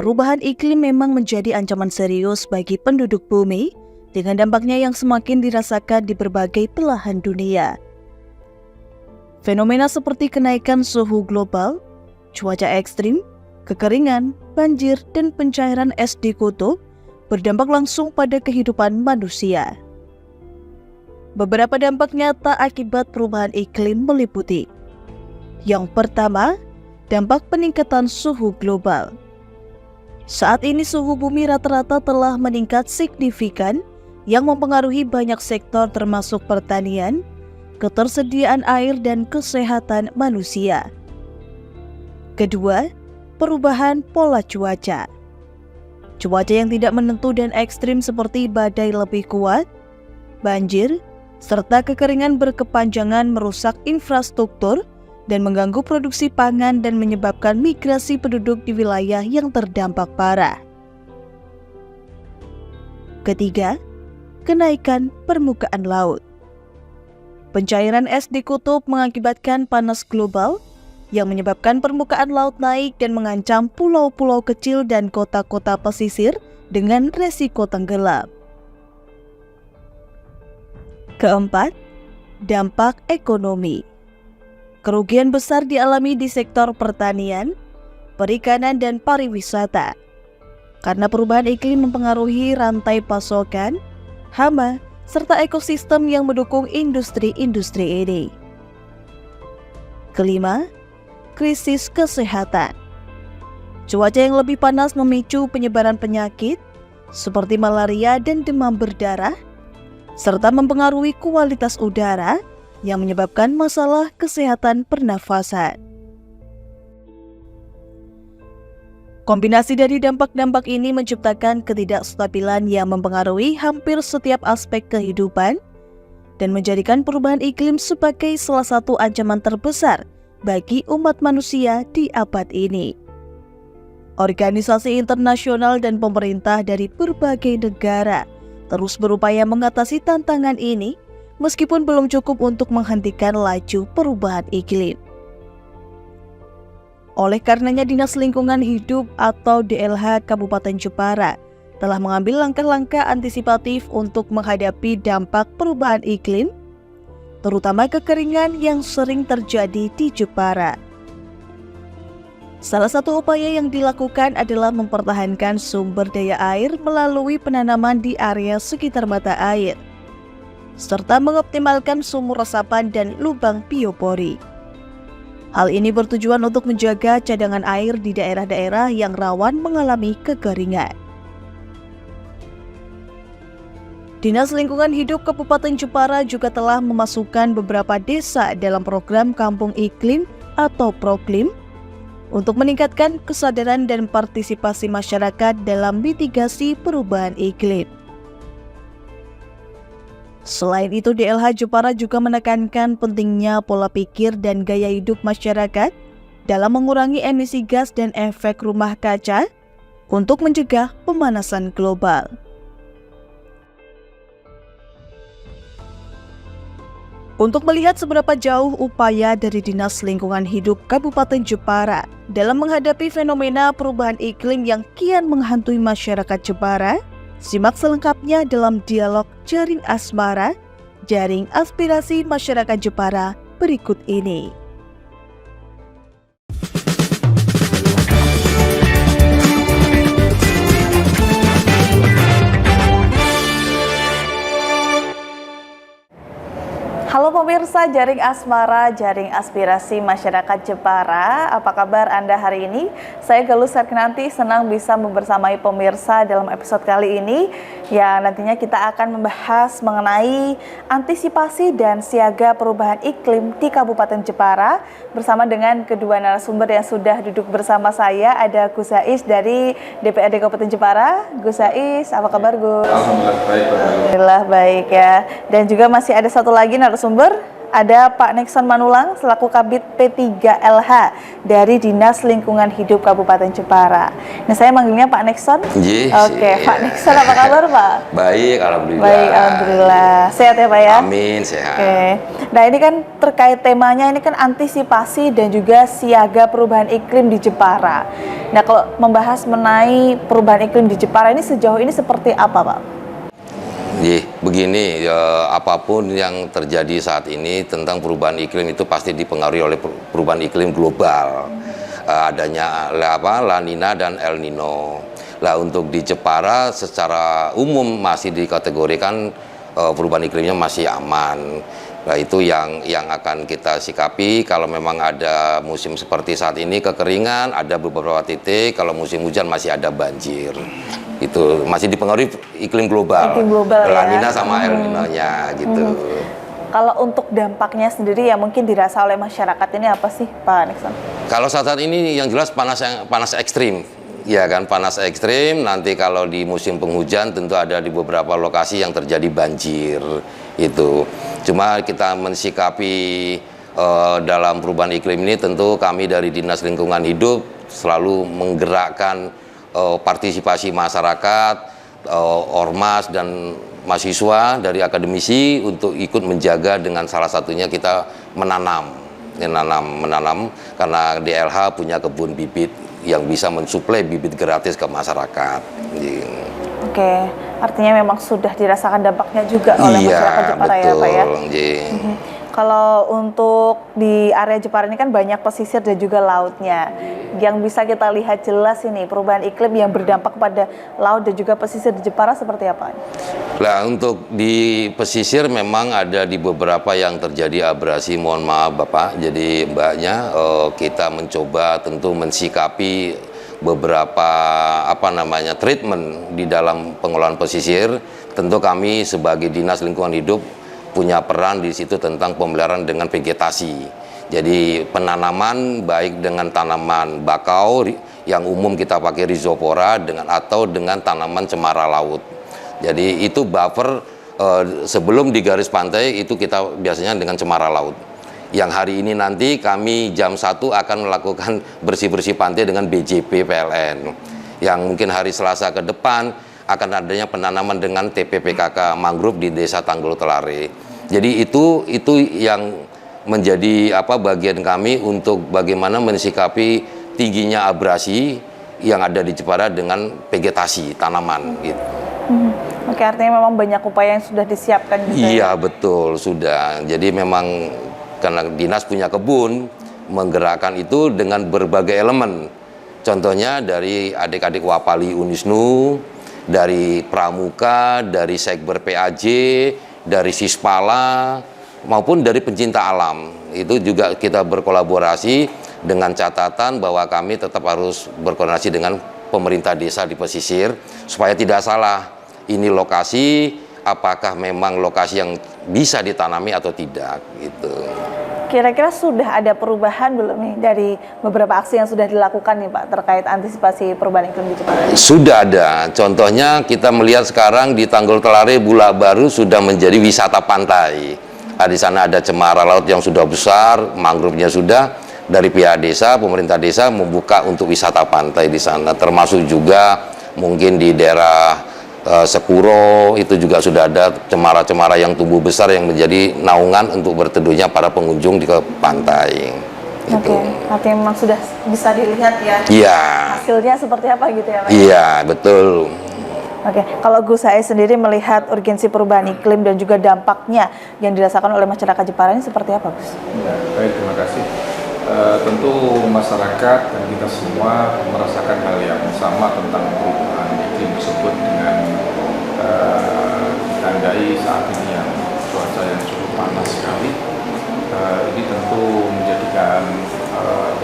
perubahan iklim memang menjadi ancaman serius bagi penduduk bumi dengan dampaknya yang semakin dirasakan di berbagai belahan dunia. Fenomena seperti kenaikan suhu global, cuaca ekstrim, kekeringan, banjir, dan pencairan es di kutub berdampak langsung pada kehidupan manusia. Beberapa dampak nyata akibat perubahan iklim meliputi: yang pertama, dampak peningkatan suhu global. Saat ini suhu bumi rata-rata telah meningkat signifikan yang mempengaruhi banyak sektor termasuk pertanian, ketersediaan air, dan kesehatan manusia. Kedua, perubahan pola cuaca. Cuaca yang tidak menentu dan ekstrim seperti badai lebih kuat, banjir, serta kekeringan berkepanjangan merusak infrastruktur dan mengganggu produksi pangan dan menyebabkan migrasi penduduk di wilayah yang terdampak parah. Ketiga, kenaikan permukaan laut. Pencairan es di kutub mengakibatkan panas global yang menyebabkan permukaan laut naik dan mengancam pulau-pulau kecil dan kota-kota pesisir dengan resiko tenggelam. Keempat, dampak ekonomi. Kerugian besar dialami di sektor pertanian, perikanan, dan pariwisata. Karena perubahan iklim mempengaruhi rantai pasokan, hama, serta ekosistem yang mendukung industri-industri ini. Kelima, krisis kesehatan. Cuaca yang lebih panas memicu penyebaran penyakit seperti malaria dan demam berdarah, serta mempengaruhi kualitas udara yang menyebabkan masalah kesehatan pernafasan. Kombinasi dari dampak-dampak ini menciptakan ketidakstabilan yang mempengaruhi hampir setiap aspek kehidupan dan menjadikan perubahan iklim sebagai salah satu ancaman terbesar bagi umat manusia di abad ini. Organisasi internasional dan pemerintah dari berbagai negara terus berupaya mengatasi tantangan ini meskipun belum cukup untuk menghentikan laju perubahan iklim. Oleh karenanya, Dinas Lingkungan Hidup atau DLH Kabupaten Jepara telah mengambil langkah-langkah antisipatif untuk menghadapi dampak perubahan iklim, terutama kekeringan yang sering terjadi di Jepara. Salah satu upaya yang dilakukan adalah mempertahankan sumber daya air melalui penanaman di area sekitar mata air, serta mengoptimalkan sumur resapan dan lubang biopori. Hal ini bertujuan untuk menjaga cadangan air di daerah-daerah yang rawan mengalami kekeringan. Dinas Lingkungan Hidup Kabupaten Jepara juga telah memasukkan beberapa desa dalam program Kampung Iklim atau Proklim untuk meningkatkan kesadaran dan partisipasi masyarakat dalam mitigasi perubahan iklim. Selain itu, DLH Jepara juga menekankan pentingnya pola pikir dan gaya hidup masyarakat dalam mengurangi emisi gas dan efek rumah kaca untuk mencegah pemanasan global. Untuk melihat seberapa jauh upaya dari Dinas Lingkungan Hidup Kabupaten Jepara dalam menghadapi fenomena perubahan iklim yang kian menghantui masyarakat Jepara, simak selengkapnya dalam dialog Jaring Asmara, Jaring Aspirasi Masyarakat Jepara berikut ini. Halo pemirsa Jaring Asmara, Jaring Aspirasi Masyarakat Jepara. Apa kabar Anda hari ini? Saya Galus Sarkinanti, senang bisa membersamai pemirsa dalam episode kali ini yang nantinya kita akan membahas mengenai antisipasi dan siaga perubahan iklim di Kabupaten Jepara bersama dengan kedua narasumber yang sudah duduk bersama saya. Ada Gus Zais dari DPRD Kabupaten Jepara. Gus Zais, apa kabar Gus? Alhamdulillah baik. Alhamdulillah baik ya. Dan juga masih ada satu lagi narasumber, ada Pak Nixon Manulang selaku Kabid P3LH dari Dinas Lingkungan Hidup Kabupaten Jepara. Nah, saya manggilnya Pak Nixon. Oke, Pak Nixon, apa kabar Pak? Baik, alhamdulillah. Baik, alhamdulillah. Sehat ya Pak ya? Amin, sehat. Oke. Nah, ini kan terkait temanya, ini kan antisipasi dan juga siaga perubahan iklim di Jepara. Nah, kalau membahas mengenai perubahan iklim di Jepara ini sejauh ini seperti apa, Pak? Begini, apapun yang terjadi saat ini tentang perubahan iklim itu pasti dipengaruhi oleh perubahan iklim global. Adanya La Nina dan El Nino. Lah untuk di Jepara secara umum masih dikategorikan perubahan iklimnya masih aman. Nah itu yang akan kita sikapi kalau memang ada musim seperti saat ini kekeringan, ada beberapa titik, kalau musim hujan masih ada banjir. Itu masih dipengaruhi iklim global. La Nina sama El Nino-nya gitu. Kalau untuk dampaknya sendiri yang mungkin dirasa oleh masyarakat ini apa sih, Pak Nixon? Kalau saat ini yang jelas panas ekstrim. Ya kan, panas ekstrim. Nanti kalau di musim penghujan tentu ada di beberapa lokasi yang terjadi banjir itu. Cuma kita mensikapi dalam perubahan iklim ini tentu kami dari Dinas Lingkungan Hidup selalu menggerakkan partisipasi masyarakat, ormas dan mahasiswa dari akademisi untuk ikut menjaga dengan salah satunya kita menanam karena DLH punya kebun bibit yang bisa mensuplai bibit gratis ke masyarakat. Oke, artinya memang sudah dirasakan dampaknya juga oleh masyarakat Jepara, betul, ya Pak ya? Betul. Kalau untuk di area Jepara ini kan banyak pesisir dan juga lautnya. Yang bisa kita lihat jelas ini perubahan iklim yang berdampak pada laut dan juga pesisir di Jepara seperti apa? Nah untuk di pesisir memang ada di beberapa yang terjadi abrasi, mohon maaf Bapak, jadi Mbaknya kita mencoba tentu mensikapi beberapa treatment di dalam pengelolaan pesisir. Tentu kami sebagai Dinas Lingkungan Hidup punya peran di situ tentang pemeliharaan dengan vegetasi. Jadi penanaman baik dengan tanaman bakau yang umum kita pakai rhizopora atau dengan tanaman cemara laut. Jadi itu buffer sebelum di garis pantai itu kita biasanya dengan cemara laut. Yang hari ini nanti kami jam 1 akan melakukan bersih-bersih pantai dengan BJP PLN. Yang mungkin hari Selasa ke depan akan adanya penanaman dengan TPPKK mangrove di Desa Tanggul Telare. Jadi itu yang menjadi bagian kami untuk bagaimana mensikapi tingginya abrasi yang ada di Jepara dengan vegetasi tanaman gitu. Oke, artinya memang banyak upaya yang sudah disiapkan juga. Iya, betul, sudah. Jadi memang karena dinas punya kebun, menggerakkan itu dengan berbagai elemen. Contohnya dari adik-adik Wapali Unisnu, dari Pramuka, dari Sekber PAJ, dari Sispala, maupun dari pencinta alam. Itu juga kita berkolaborasi dengan catatan bahwa kami tetap harus berkoordinasi dengan pemerintah desa di pesisir, supaya tidak salah, ini lokasi, apakah memang lokasi yang bisa ditanami atau tidak, gitu. Kira-kira sudah ada perubahan belum nih dari beberapa aksi yang sudah dilakukan nih Pak terkait antisipasi perubahan iklim di Jepara? Sudah ada. Contohnya kita melihat sekarang di Tanggul Telare Bulak Baru sudah menjadi wisata pantai. Di sana ada cemara laut yang sudah besar, mangrove-nya sudah. Dari pihak desa, pemerintah desa membuka untuk wisata pantai di sana. Termasuk juga mungkin di daerah Sekuro itu juga sudah ada cemara-cemara yang tumbuh besar yang menjadi naungan untuk berteduhnya para pengunjung di pantai. Oke, artinya memang sudah bisa dilihat ya. Iya. Hasilnya seperti apa gitu ya Pak? Iya, betul. Oke, kalau Gus saya sendiri melihat urgensi perubahan iklim dan juga dampaknya yang dirasakan oleh masyarakat Jepara ini seperti apa, Gus? Ya, baik, terima kasih. Tentu masyarakat dan kita semua merasakan hal yang sama tentang perubahan iklim tersebut dengan ditandai saat ini yang cuaca yang cukup panas sekali. Ini tentu menjadikan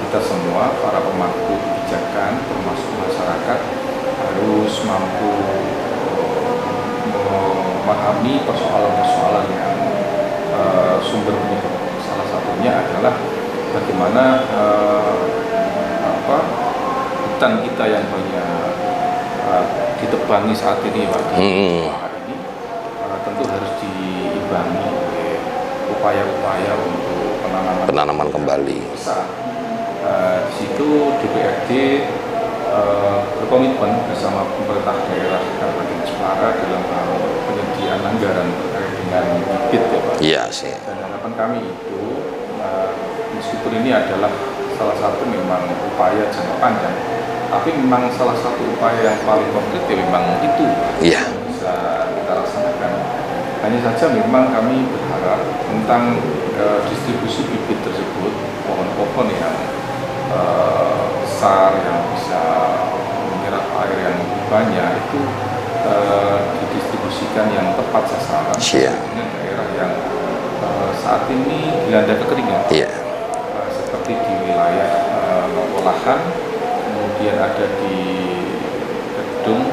kita semua, para pemangku kebijakan termasuk masyarakat harus mampu memahami persoalan-persoalan yang sumber penyebab. Salah satunya adalah bagaimana hutan kita yang banyak ditebangi saat ini, Pak, tentu harus diimbangi oleh upaya-upaya untuk penanaman kembali. Di situ DPRD berkomitmen bersama pemerintah daerah Kabupaten Jepara dalam hal penyediaan anggaran terkait dengan bibit, ya Pak. Iya sih. Dan harapan kami itu meskipun ini adalah salah satu memang upaya jangka panjang, tapi memang salah satu upaya yang paling konkret ya memang itu Iya. yang bisa kita laksanakan. Hanya saja memang kami berharap tentang distribusi bibit tersebut, pohon-pohon yang besar yang bisa menyerap air yang lebih banyak itu didistribusikan yang tepat sasaran dengan daerah yang saat ini dilanda kekeringan. Iya. Seperti di wilayah Olahan, kemudian ada di Gedung,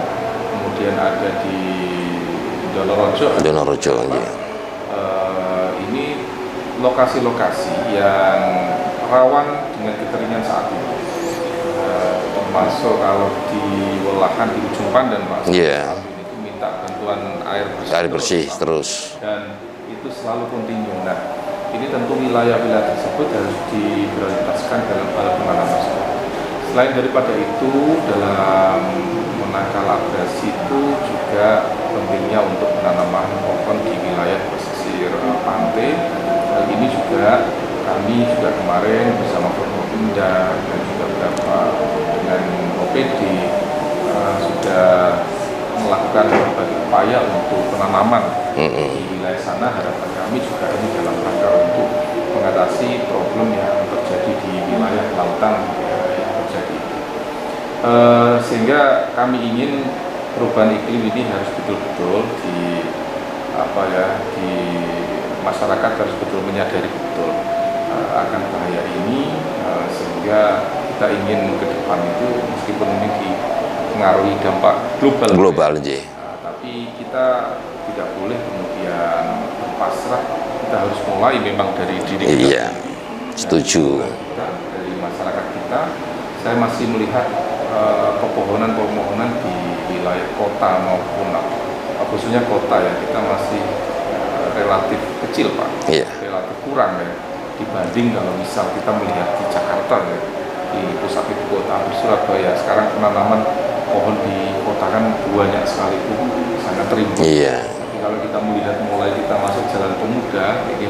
kemudian ada di Donorojo. Iya. Ini lokasi-lokasi yang rawan dengan kekeringan saat ini. Termasuk kalau di Welahan di ujung Pandan, Pak. Iya. Itu minta bantuan air bersih terus. Dan itu selalu kontinu. Nah, ini tentu wilayah-wilayah tersebut harus diprioritaskan dalam hal penanganan tersebut. Selain daripada itu, dalam menangkal abrasi itu juga pentingnya untuk penanaman pohon di wilayah pesisir pantai. Hal ini juga kami juga kemarin bersama Forkopimda dan juga beberapa dengan OPD sudah melakukan berbagai upaya untuk penanaman di wilayah sana. Harapan kami juga ini dalam rangka untuk mengatasi problem yang terjadi di wilayah lautan yang terjadi. Sehingga kami ingin perubahan iklim ini harus betul-betul di masyarakat harus betul menyadari betul akan bahaya ini, sehingga kita ingin ke depan itu meskipun ini dipengaruhi dampak global tapi kita tidak boleh kemudian berpasrah. Kita harus mulai memang dari diri kita. Iya, setuju. Dari masyarakat kita. Saya masih melihat pepohonan di wilayah kota maupun khususnya kota ya, kita masih relatif kecil, Pak. Iya. Relatif kurang ya dibanding kalau misal kita melihat di Jakarta ya, di pusat ibu kota di Surabaya. Sekarang penanaman pohon di kota kan banyak sekali, itu sangat rimbun. Iya. Tapi kalau kita melihat mulai kita masuk Jalan Pemuda, ini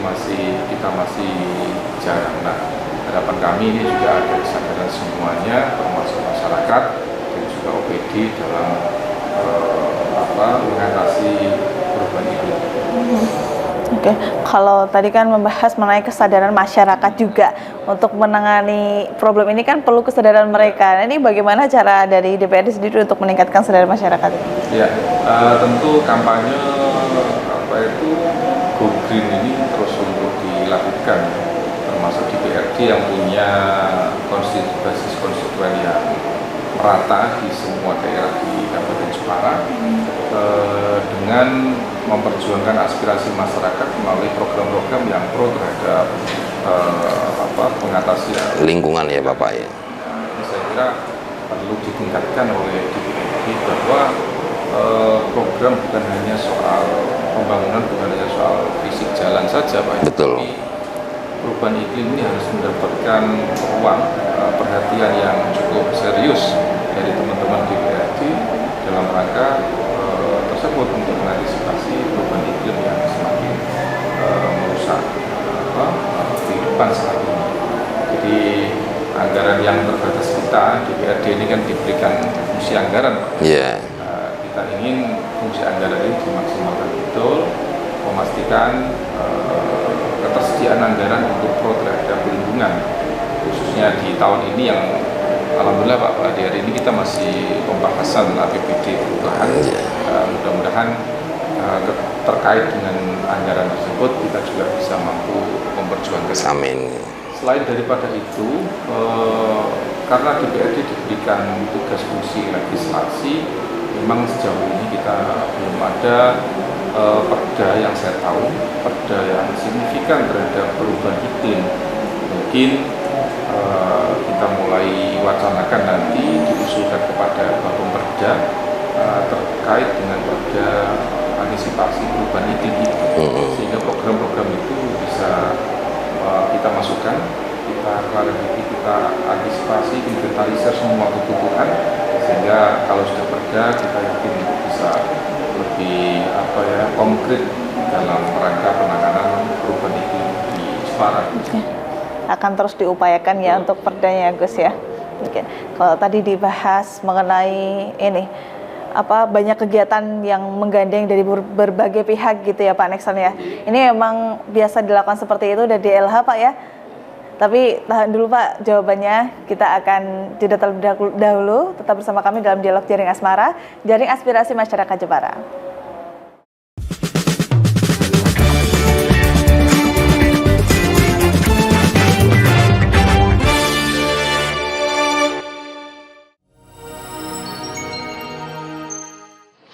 kita masih jarang. Nah, harapan kami ini juga ada kesadaran semuanya, termasuk masyarakat dan juga OPD dalam mengatasi perubahan iklim. Oke, kalau tadi kan membahas mengenai kesadaran masyarakat juga untuk menangani problem ini kan perlu kesadaran mereka. Nah, ini bagaimana cara dari DPRD sendiri untuk meningkatkan kesadaran masyarakat? Ya, tentu kampanye Go Green ini terus untuk dilakukan, termasuk DPRD yang punya basis konstituen yang merata di semua daerah di Kabupaten Jepara, dengan memperjuangkan aspirasi masyarakat melalui program-program yang pro terhadap pengatasi lingkungan ya Bapak ya. Ini saya kira perlu ditingkatkan oleh DPRD bahwa program bukan hanya soal pembangunan, bukan hanya soal fisik jalan saja, Pak. Betul. Tapi perubahan iklim ini harus mendapatkan ruang perhatian yang cukup serius dari teman-teman DPRD dalam rangka tersebut untuk mengantisipasi perubahan iklim yang semakin merusak kehidupan saat ini. Jadi anggaran yang terbatas kita DPRD ini kan diberikan fungsi anggaran, Pak. Iya. Kita ingin fungsi anggaran ini dimaksimalkan betul, memastikan ketersediaan anggaran untuk pro terhadap lingkungan, khususnya di tahun ini yang alhamdulillah Pak, di hari ini kita masih pembahasan APBD perubahan. Mudah-mudahan terkait dengan anggaran tersebut kita juga bisa mampu memperjuangkan. Amin. Selain daripada itu, karena DPRD diberikan tugas fungsi legislasi, memang sejauh ini kita belum ada perda yang saya tahu, perda yang signifikan terhadap perubahan iklim. Mungkin kita mulai wacanakan nanti diusulkan kepada Bapemperda terkait dengan perda antisipasi perubahan iklim itu, sehingga program-program itu bisa kita masukkan, kita klarifikasi, kita antisipasi, inventarisir semua kebutuhan, sehingga kalau sudah perda kita yakin itu bisa lebih konkret dalam rangka penanganan perubahan iklim di Jepara. akan terus diupayakan ya untuk perdanya Gus ya. Oke. Kalau tadi dibahas mengenai ini banyak kegiatan yang menggandeng dari berbagai pihak gitu ya Pak Nexon ya. Ini memang biasa dilakukan seperti itu dari DLH Pak ya. Tapi tahan dulu Pak jawabannya. Kita akan jeda terlebih dahulu. Tetap bersama kami dalam dialog Jaring Asmara, Jaring Aspirasi Masyarakat Jepara.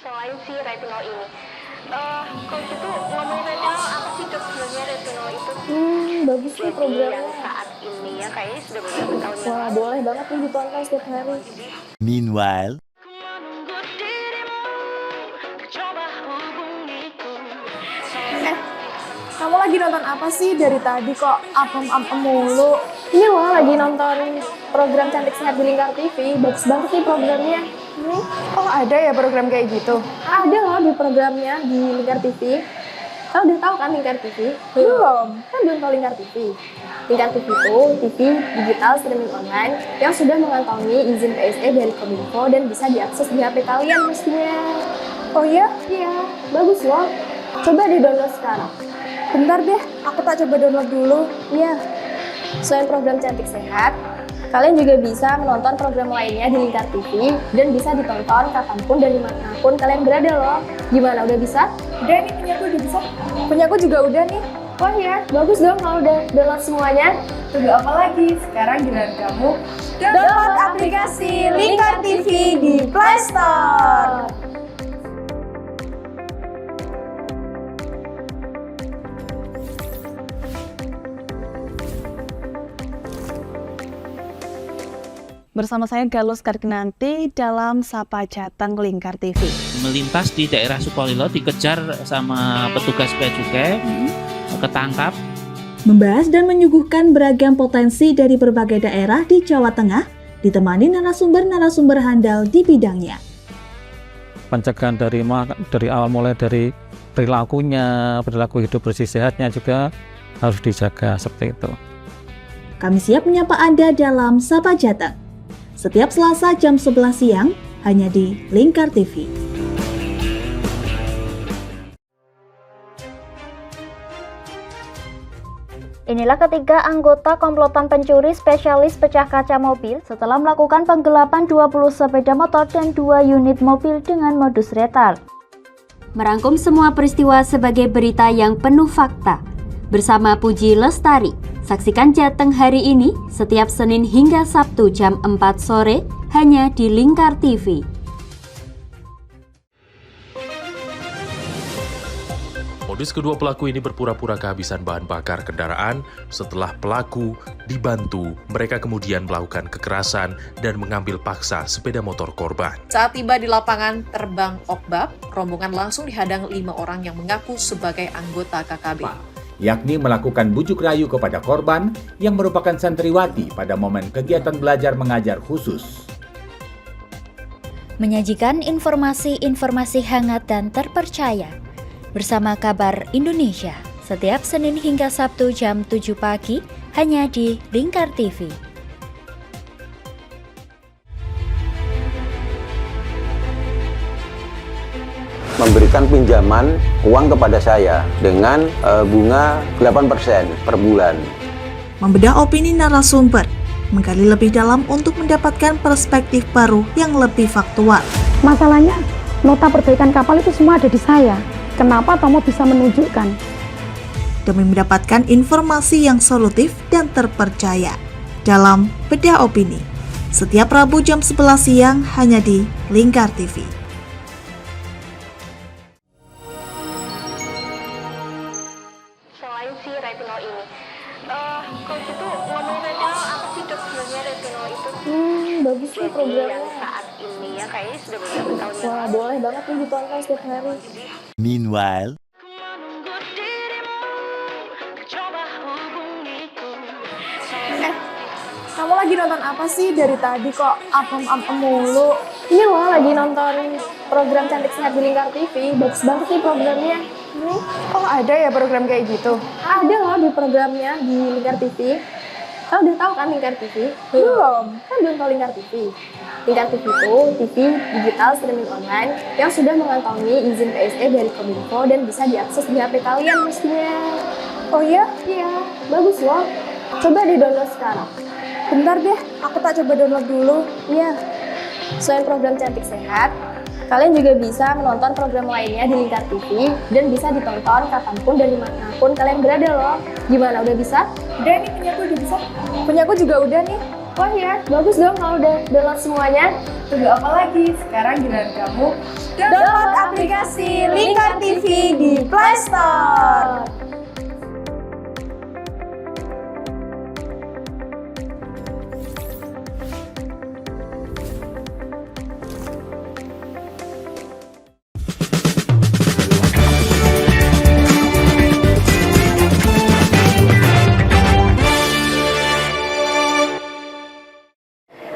Selain si retinol ini, kalau gitu ngomongin retinol, apa sih dok sebenarnya retinol itu? Bagus nih Jadi programnya. yang saat ini ya kayaknya sudah beberapa tahun yang Wah, lalu. boleh banget nih ditonton setiap hari. Meanwhile, Kamu lagi nonton apa sih dari tadi kok apem-apem mulu? Ini loh lagi nonton program Cantik Sehat di Lingkar TV. Bagus banget nih programnya. Oh ada ya program kayak gitu? Ada loh di programnya di Lingkar TV. Kamu udah tahu kan Lingkar TV? Belum. Kan belum tahu Lingkar TV. Lingkar TV itu TV digital streaming online yang sudah mengantongi izin PSE dari Kominfo dan bisa diakses di HP kalian mestinya. Oh iya? Iya, bagus loh. Coba di-download sekarang. Bentar deh, aku tak coba download dulu. Iya. Selain program Cantik Sehat, kalian juga bisa menonton program lainnya di Lingkar TV dan bisa ditonton kapanpun dan dimanapun kalian berada loh. Gimana, udah bisa? Udah nih, punyaku udah bisa. Punyaku juga udah nih. Wah ya, bagus dong kalau udah download semuanya. Tunggu apa lagi? Sekarang giliran kamu download aplikasi Lingkar TV di Play Store. Bersama saya Galus Karkinanti dalam Sapa Jateng Lingkar TV. Melintas di daerah Sukolilo dikejar sama petugas bea cukai, ketangkap. Membahas dan menyuguhkan beragam potensi dari berbagai daerah di Jawa Tengah, ditemani narasumber-narasumber handal di bidangnya. Pencegahan dari awal mulai dari perilaku hidup bersih sehatnya juga harus dijaga seperti itu. Kami siap menyapa Anda dalam Sapa Jateng. Setiap Selasa jam 11 siang, hanya di Lingkar TV. Inilah ketiga anggota komplotan pencuri spesialis pecah kaca mobil setelah melakukan penggelapan 20 sepeda motor dan 2 unit mobil dengan modus retal. Merangkum semua peristiwa sebagai berita yang penuh fakta. Bersama Puji Lestari, saksikan Jateng hari ini setiap Senin hingga Sabtu jam 4 sore hanya di Lingkar TV. Modus kedua pelaku ini berpura-pura kehabisan bahan bakar kendaraan. Setelah pelaku dibantu, mereka kemudian melakukan kekerasan dan mengambil paksa sepeda motor korban. Saat tiba di lapangan terbang Okbab, rombongan langsung dihadang 5 orang yang mengaku sebagai anggota KKB. Yakni melakukan bujuk rayu kepada korban yang merupakan santriwati pada momen kegiatan belajar mengajar khusus. Menyajikan informasi-informasi hangat dan terpercaya bersama Kabar Indonesia setiap Senin hingga Sabtu jam 7 pagi hanya di Lingkar TV. Memberikan pinjaman uang kepada saya dengan bunga 8% per bulan. Membedah opini narasumber, menggali lebih dalam untuk mendapatkan perspektif baru yang lebih faktual. Masalahnya, nota perbaikan kapal itu semua ada di saya. Kenapa Tomo bisa menunjukkan? Demi mendapatkan informasi yang solutif dan terpercaya. Dalam Bedah Opini, setiap Rabu jam 11 siang hanya di Lingkar TV. Selain si retinol ini, kalau gitu ngomongin retinol, apa sih dok sebenarnya retinol itu? Bagus nih Jadi programnya. yang saat ini ya kayaknya sudah beberapa tahun yang Wah, lalu. boleh banget nih ditonton setiap hari. meanwhile, Kamu lagi nonton apa sih dari tadi kok apem-apem mulu? Ini loh lagi nonton program Cantik Sehat di Lingkar TV. Bagus banget nih programnya. Oh ada ya program kayak gitu? Ada loh di programnya di Lingkar TV. Kau udah tahu kan Lingkar TV? Belum. Kan belum tahu Lingkar TV. Lingkar TV itu TV digital streaming online yang sudah mengantongi izin PSE dari Kominfo dan bisa diakses di HP kalian mestinya. Oh iya? Iya, bagus loh. Coba di-download sekarang. Bentar deh, aku tak coba download dulu. Iya. Selain program Cantik Sehat, kalian juga bisa menonton program lainnya di Lingkar TV dan bisa ditonton kapanpun dan dimanapun kalian berada loh. Gimana, udah bisa? Udah nih, punyaku udah bisa. Punyaku juga udah nih. Oh iya, bagus dong kalau udah download semuanya. Tunggu apa lagi? Sekarang giliran kamu download aplikasi Lingkar TV di Play Store.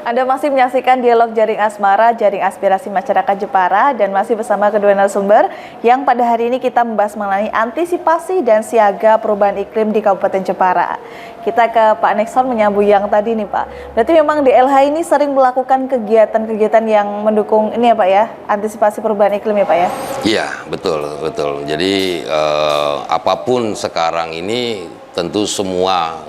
Anda masih menyaksikan dialog Jaring Asmara, Jaring Aspirasi Masyarakat Jepara, dan masih bersama kedua narasumber yang pada hari ini kita membahas mengenai antisipasi dan siaga perubahan iklim di Kabupaten Jepara. Kita ke Pak Nixon menyambung yang tadi nih Pak. Berarti memang DLH ini sering melakukan kegiatan-kegiatan yang mendukung ini ya Pak ya, antisipasi perubahan iklim ya Pak ya? Iya, betul. Jadi apapun sekarang ini tentu semua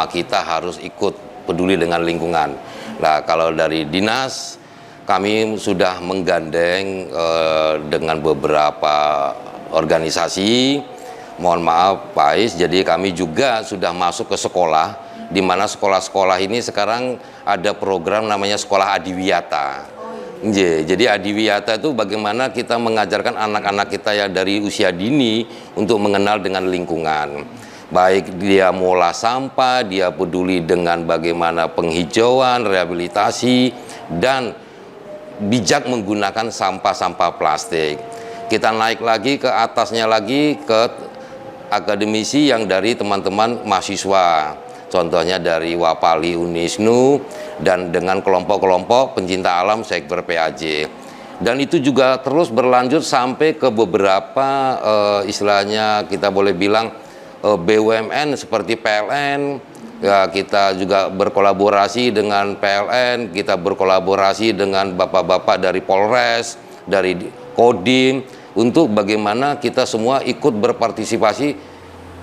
kita harus ikut peduli dengan lingkungan. Nah, kalau dari dinas, kami sudah menggandeng dengan beberapa organisasi. Mohon maaf Pak Ais, jadi kami juga sudah masuk ke sekolah, di mana sekolah-sekolah ini sekarang ada program namanya Sekolah Adiwiyata. Jadi Adiwiyata itu bagaimana kita mengajarkan anak-anak kita yang dari usia dini untuk mengenal dengan lingkungan. Baik dia mengolah sampah, dia peduli dengan bagaimana penghijauan, rehabilitasi, dan bijak menggunakan sampah-sampah plastik. Kita naik lagi ke atasnya lagi ke akademisi yang dari teman-teman mahasiswa. Contohnya dari Wapali Unisnu dan dengan kelompok-kelompok pencinta alam Sekber PAJ. Dan itu juga terus berlanjut sampai ke beberapa istilahnya kita boleh bilang BUMN seperti PLN, ya kita juga berkolaborasi dengan PLN, kita berkolaborasi dengan bapak-bapak dari Polres, dari Kodim, untuk bagaimana kita semua ikut berpartisipasi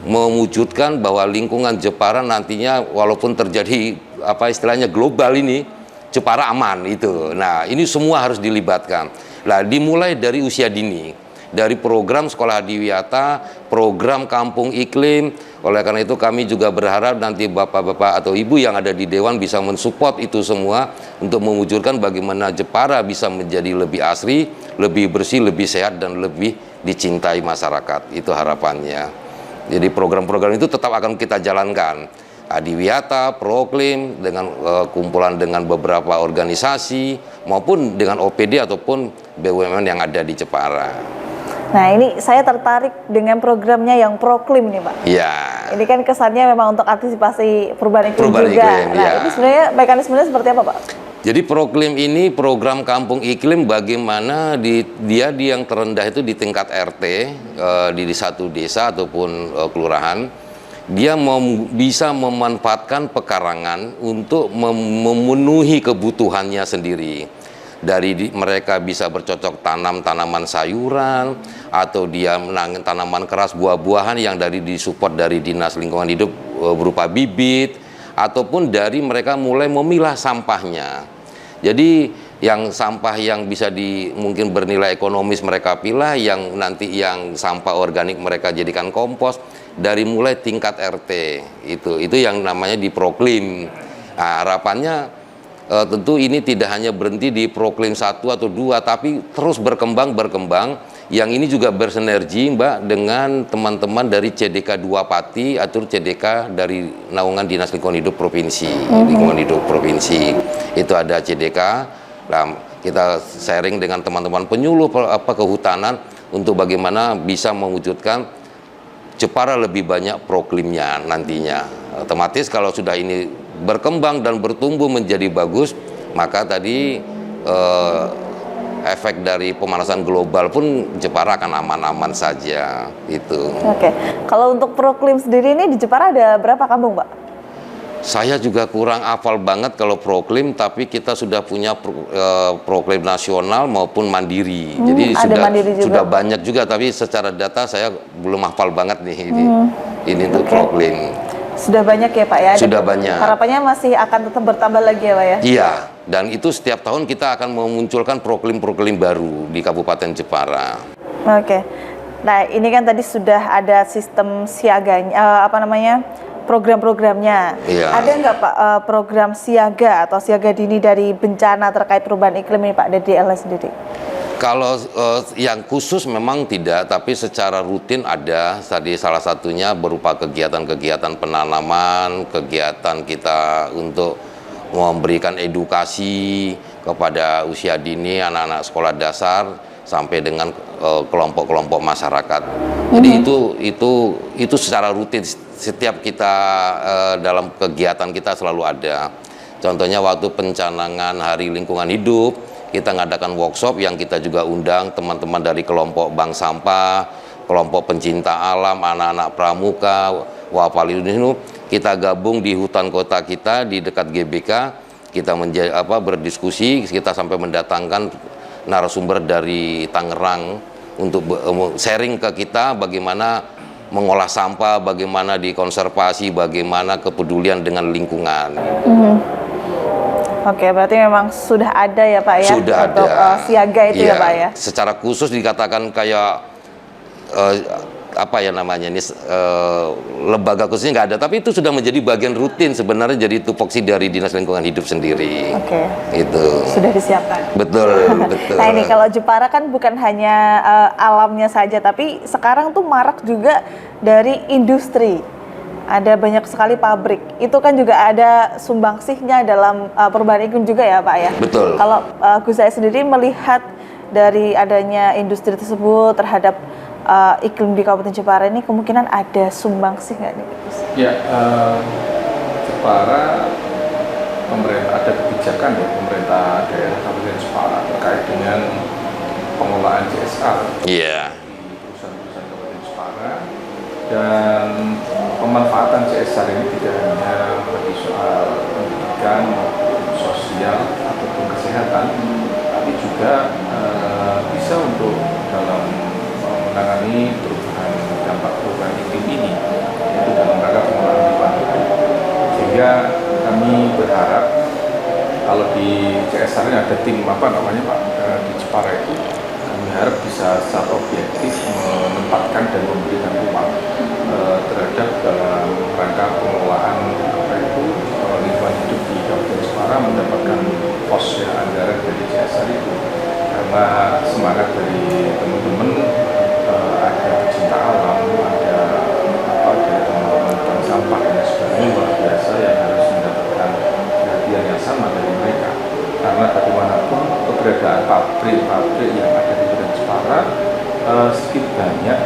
mewujudkan bahwa lingkungan Jepara nantinya walaupun terjadi apa istilahnya global ini, Jepara aman itu. Nah, ini semua harus dilibatkan. Nah, dimulai dari usia dini. Dari program Sekolah Adiwiyata, program Kampung Iklim. Oleh karena itu kami juga berharap nanti bapak-bapak atau ibu yang ada di Dewan bisa mensupport itu semua untuk mewujudkan bagaimana Jepara bisa menjadi lebih asri, lebih bersih, lebih sehat, dan lebih dicintai masyarakat. Itu harapannya. Jadi program-program itu tetap akan kita jalankan. Adiwiyata, Proklim, dengan kumpulan dengan beberapa organisasi, maupun dengan OPD ataupun BUMN yang ada di Jepara. Nah ini saya tertarik dengan programnya yang Proklim nih Pak. Iya. Ini kan kesannya memang untuk antisipasi perubahan iklim juga. Nah ya. ini sebenarnya mekanismenya seperti apa Pak? Jadi Proklim ini program Kampung Iklim bagaimana dia yang terendah itu di tingkat RT, di satu desa ataupun kelurahan, dia bisa memanfaatkan pekarangan untuk memenuhi kebutuhannya sendiri. Dari mereka bisa bercocok tanam tanaman sayuran, atau dia menanam tanaman keras buah-buahan yang disupport dari Dinas Lingkungan Hidup berupa bibit, ataupun dari mereka mulai memilah sampahnya. Jadi yang sampah yang bisa mungkin bernilai ekonomis mereka pilah, yang nanti yang sampah organik mereka jadikan kompos, dari mulai tingkat RT. Itu yang namanya di Proklim. Nah, harapannya tentu ini tidak hanya berhenti di Proklim 1 atau 2, tapi terus berkembang, yang ini juga bersinergi Mbak dengan teman-teman dari CDK 2 Pati atau CDK dari naungan Dinas Lingkungan Hidup Provinsi. Lingkungan Hidup Provinsi itu ada CDK. Nah, kita sharing dengan teman-teman penyuluh kehutanan untuk bagaimana bisa mewujudkan Jepara lebih banyak proklimnya nantinya. Otomatis kalau sudah ini berkembang dan bertumbuh menjadi bagus, maka tadi efek dari pemanasan global pun Jepara akan aman-aman saja itu. Oke, kalau untuk Proklim sendiri ini di Jepara ada berapa kampung Pak? Saya juga kurang hafal banget kalau proklim, tapi kita sudah punya proklim nasional maupun mandiri. Jadi sudah banyak juga, tapi secara data saya belum hafal banget nih ini untuk proklim. Sudah banyak ya Pak ya? Sudah banyak. Harapannya masih akan tetap bertambah lagi ya Pak ya? Iya, dan itu setiap tahun kita akan memunculkan proklim-proklim baru di Kabupaten Jepara. Oke. Nah, ini kan tadi sudah ada sistem siaganya, program-programnya. Iya. Ada nggak Pak program siaga atau siaga dini dari bencana terkait perubahan iklim ini Pak dari DLS sendiri? Kalau yang khusus memang tidak, tapi secara rutin ada. Tadi salah satunya berupa kegiatan-kegiatan penanaman, kegiatan kita untuk memberikan edukasi kepada usia dini, anak-anak sekolah dasar, sampai dengan kelompok-kelompok masyarakat. Jadi itu secara rutin setiap kita dalam kegiatan kita selalu ada. Contohnya waktu pencanangan Hari Lingkungan Hidup, kita ngadakan workshop yang kita juga undang teman-teman dari kelompok bank sampah, kelompok pencinta alam, anak-anak pramuka, wafali Indonesia. Kita gabung di hutan kota kita di dekat GBK, kita berdiskusi, kita sampai mendatangkan narasumber dari Tangerang untuk sharing ke kita bagaimana mengolah sampah, bagaimana dikonservasi, bagaimana kepedulian dengan lingkungan. Oke, berarti memang sudah ada ya Pak ya? Sudah untuk siaga itu ya Pak ya? Secara khusus dikatakan kayak lembaga khususnya nggak ada, tapi itu sudah menjadi bagian rutin sebenarnya, jadi tupoksi dari Dinas Lingkungan Hidup sendiri. Oke. Itu sudah disiapkan. Betul, betul. Nah ini kalau Jepara kan bukan hanya alamnya saja, tapi sekarang tuh marak juga dari industri. Ada banyak sekali pabrik. Itu kan juga ada sumbangsihnya dalam perubahan iklim juga ya Pak ya? Betul. Kalau Gus saya sendiri melihat dari adanya industri tersebut terhadap iklim di Kabupaten Jepara ini, kemungkinan ada sumbangsih nggak nih? Ya, Jepara pemerintah ada kebijakan ya pemerintah daerah Kabupaten Jepara terkait dengan pengelolaan CSR di perusahaan-perusahaan Kabupaten Jepara, dan pemanfaatan CSR ini tidak hanya bagi soal pendidikan maupun sosial ataupun kesehatan, tapi juga bisa untuk dalam menangani dampak perubahan iklim ini, yaitu dalam rangka pengelolaan lingkungan. Sehingga kami berharap kalau di CSR ini ada tim di Jepara itu, kami harap bisa secara objektif menempatkan dan memberikan ruang terhadap dalam rangka pengelolaan lingkungan hidup di Kabupaten Jepara mendapatkan pos anggaran dari CSR itu, karena semangat dari teman-teman ada pecinta alam, ada dari teman-teman bank sampah dan sebagainya luar biasa yang harus mendapatkan perhatian yang sama dari mereka, karena bagaimanapun keberadaan pabrik-pabrik yang ada di Kabupaten Jepara sedikit banyak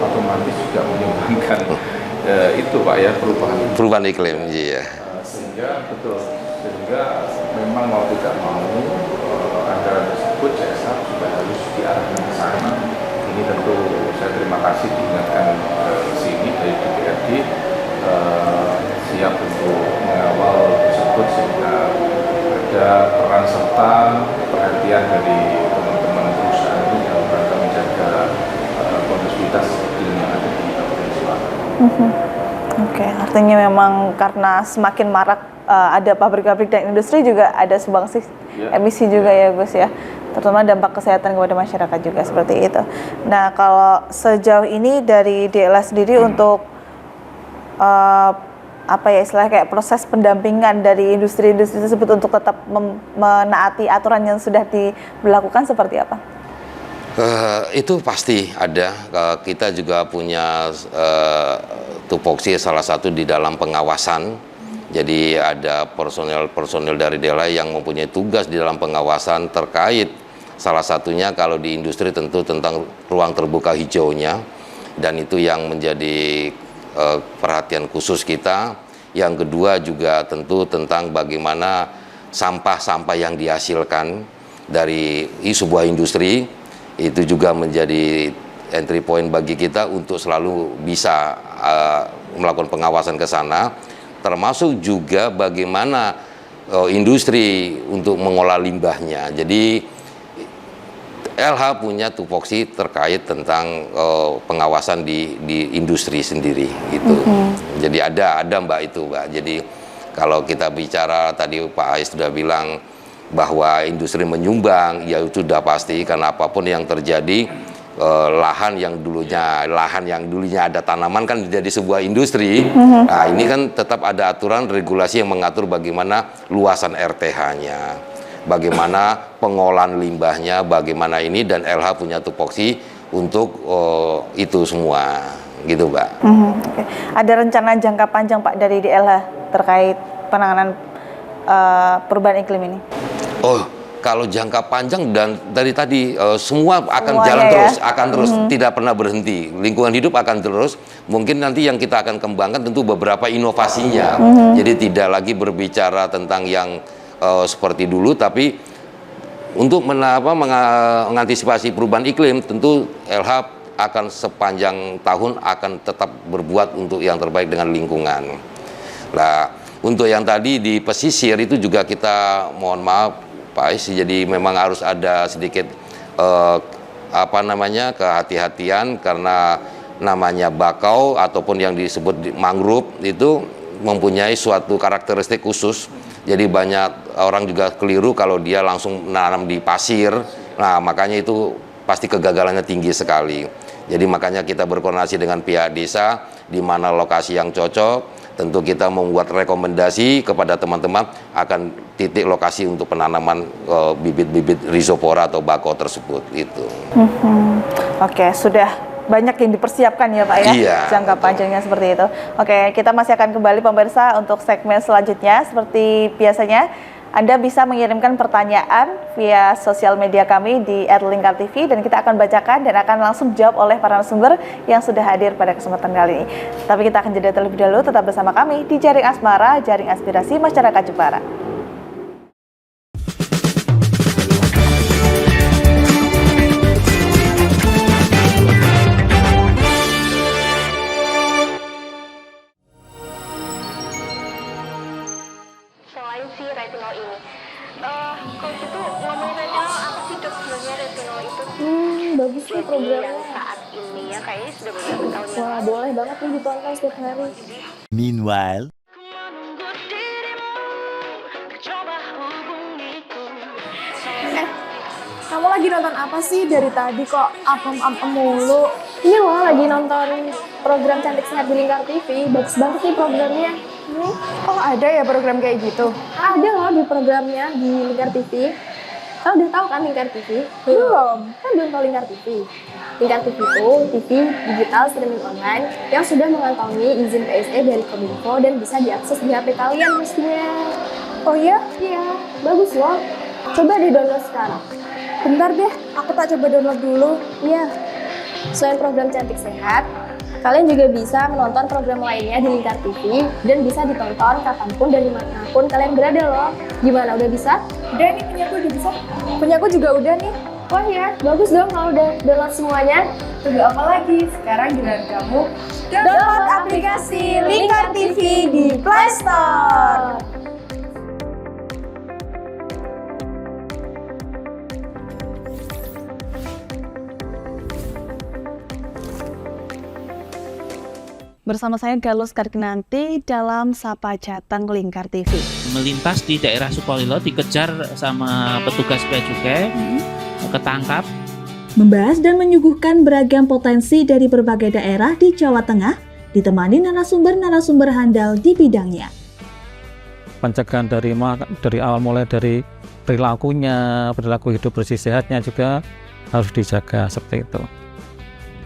otomatis juga menyumbangkan itu Pak ya, perubahan iklim. Iya. Sehingga memang mau tidak mau anggaran tersebut CSR juga harus diarahkan ke sana. Ini tentu saya terima kasih diingatkan sini dari DPRD siap untuk mengawal tersebut, sehingga ada peran serta perhatian dari teman-teman perusahaan itu dalam rangka menjaga kondusivitas iklim yang ada di Kabupaten Jepara. Oke, artinya memang karena semakin marak ada pabrik-pabrik dan industri, juga ada sumbangsih emisi juga ya Gus ya, terutama dampak kesehatan kepada masyarakat juga seperti itu. Nah kalau sejauh ini dari DLS sendiri untuk istilahnya kayak proses pendampingan dari industri-industri tersebut untuk tetap menaati aturan yang sudah diberlakukan seperti apa? Itu pasti ada. Kita juga punya tupoksi salah satu di dalam pengawasan. Jadi ada personel dari DLH yang mempunyai tugas di dalam pengawasan terkait salah satunya kalau di industri tentu tentang ruang terbuka hijaunya, dan itu yang menjadi perhatian khusus kita. Yang kedua juga tentu tentang bagaimana sampah-sampah yang dihasilkan dari sebuah industri, itu juga menjadi entry point bagi kita untuk selalu bisa melakukan pengawasan ke sana. termasuk juga bagaimana industri untuk mengolah limbahnya. Jadi LH punya tupoksi terkait tentang pengawasan di industri sendiri gitu. Jadi ada Mbak itu Mbak. Jadi kalau kita bicara tadi Pak Ais sudah bilang bahwa industri menyumbang, ya itu sudah pasti karena apapun yang terjadi lahan yang dulunya ada tanaman kan jadi sebuah industri. Nah, ini kan tetap ada aturan regulasi yang mengatur bagaimana luasan RTH-nya, bagaimana pengolahan limbahnya, bagaimana ini, dan LH punya tupoksi untuk itu semua, gitu Mbak. Oke. Ada rencana jangka panjang Pak dari DLH terkait penanganan perubahan iklim ini? Kalau jangka panjang dan dari tadi semua akan jalan terus, akan terus, tidak pernah berhenti. Lingkungan hidup akan terus. Mungkin nanti yang kita akan kembangkan tentu beberapa inovasinya. Jadi tidak lagi berbicara tentang yang seperti dulu, tapi untuk mengantisipasi perubahan iklim, tentu LH akan sepanjang tahun akan tetap berbuat untuk yang terbaik dengan lingkungan. Nah, untuk yang tadi di pesisir itu juga kita mohon maaf Pak Ais, jadi memang harus ada sedikit kehati-hatian karena namanya bakau ataupun yang disebut mangrove itu mempunyai suatu karakteristik khusus. Jadi banyak orang juga keliru kalau dia langsung menanam di pasir. Nah, makanya itu pasti kegagalannya tinggi sekali. Jadi makanya kita berkoordinasi dengan pihak desa di mana lokasi yang cocok. Tentu kita membuat rekomendasi kepada teman-teman akan titik lokasi untuk penanaman bibit-bibit rhizopora atau bakau tersebut itu. Oke, sudah banyak yang dipersiapkan ya Pak ya, jangka panjangnya seperti itu. Oke, kita masih akan kembali pemirsa untuk segmen selanjutnya. Seperti biasanya, Anda bisa mengirimkan pertanyaan via sosial media kami di @lingkar.tv dan kita akan bacakan dan akan langsung jawab oleh para narasumber yang sudah hadir pada kesempatan kali ini. Tapi kita akan jeda terlebih dahulu, tetap bersama kami di Jaring Asmara, Jaring Aspirasi Masyarakat Jepara. Selain si retinol ini, coach itu ngomongin retinol apa sih dok sebenarnya retinol itu? Bagus nih programnya. Yang saat ini ya kayaknya sudah beberapa tahun yang Wah, boleh banget nih ditonton setiap hari. Meanwhile, Kamu lagi nonton apa sih dari tadi kok apem-apem mulu? Ini loh lagi nonton program Cantik Sehat di Lingkar TV. Bagus banget nih programnya. Oh, ada ya program kayak gitu? Ada loh di programnya di Lingkar TV. Kau udah tahu kan Lingkar TV? Belum. Kan belum tahu Lingkar TV. Lingkar TV itu TV digital streaming online yang sudah mengantongi izin PSE dari Kominfo dan bisa diakses di HP kalian mestinya. Oh iya? Iya, bagus loh. Coba di-download sekarang. Bentar deh, aku tak coba download dulu. Iya. Selain program Cantik Sehat, kalian juga bisa menonton program lainnya di Lingkar TV dan bisa ditonton kapanpun dan dimanapun kalian berada loh. Gimana, udah bisa? Udah nih, punyaku udah bisa. Punyaku juga udah nih. Wah ya, bagus dong kalau udah download semuanya. Tunggu apa lagi? Sekarang giliran kamu download aplikasi Lingkar TV di Play Store. Bersama saya Galus Karkinanti dalam Sapa Jateng Lingkar TV. Melintas di daerah Sukolilo dikejar sama petugas bea cukai, ketangkap. Membahas dan menyuguhkan beragam potensi dari berbagai daerah di Jawa Tengah, ditemani narasumber-narasumber handal di bidangnya. Pencegahan dari awal mulai dari perilakunya, perilaku hidup bersih sehatnya juga harus dijaga seperti itu.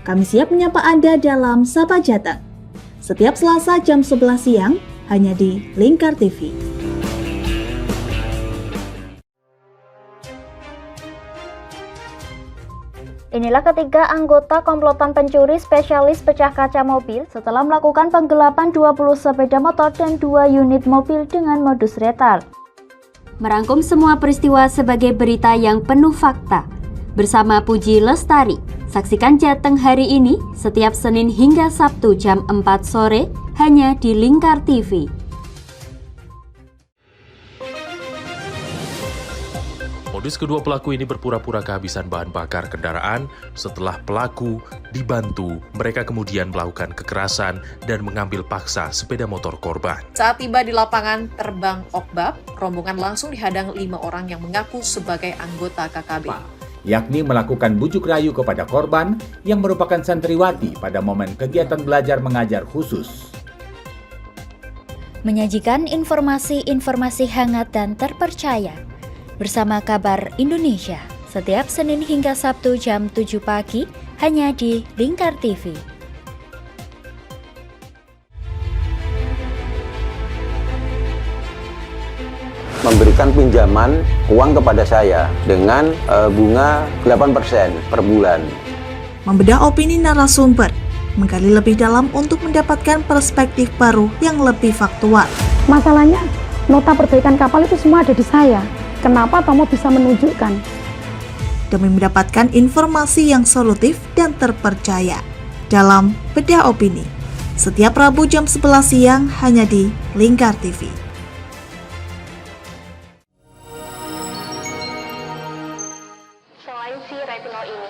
Kami siap menyapa Anda dalam Sapa Jateng. Setiap Selasa jam 11 siang, hanya di Lingkar TV. Inilah ketiga anggota komplotan pencuri spesialis pecah kaca mobil setelah melakukan penggelapan 20 sepeda motor dan 2 unit mobil dengan modus retal. Merangkum semua peristiwa sebagai berita yang penuh fakta. Bersama Puji Lestari, saksikan Jateng hari ini setiap Senin hingga Sabtu jam 4 sore hanya di Lingkar TV. Modus kedua pelaku ini berpura-pura kehabisan bahan bakar kendaraan. Setelah pelaku dibantu, mereka kemudian melakukan kekerasan dan mengambil paksa sepeda motor korban. Saat tiba di lapangan terbang Okbab, rombongan langsung dihadang 5 orang yang mengaku sebagai anggota KKB. Yakni melakukan bujuk rayu kepada korban yang merupakan santriwati pada momen kegiatan belajar mengajar khusus. Menyajikan informasi-informasi hangat dan terpercaya bersama Kabar Indonesia setiap Senin hingga Sabtu jam 7 pagi hanya di Lingkar TV. Memberikan pinjaman uang kepada saya dengan bunga 8% per bulan. Membedah opini narasumber, menggali lebih dalam untuk mendapatkan perspektif baru yang lebih faktual. Masalahnya, nota perbaikan kapal itu semua ada di saya. Kenapa Tomo bisa menunjukkan? Demi mendapatkan informasi yang solutif dan terpercaya dalam Bedah Opini. Setiap Rabu jam 11 siang hanya di Lingkar TV. Selain si retinol ini,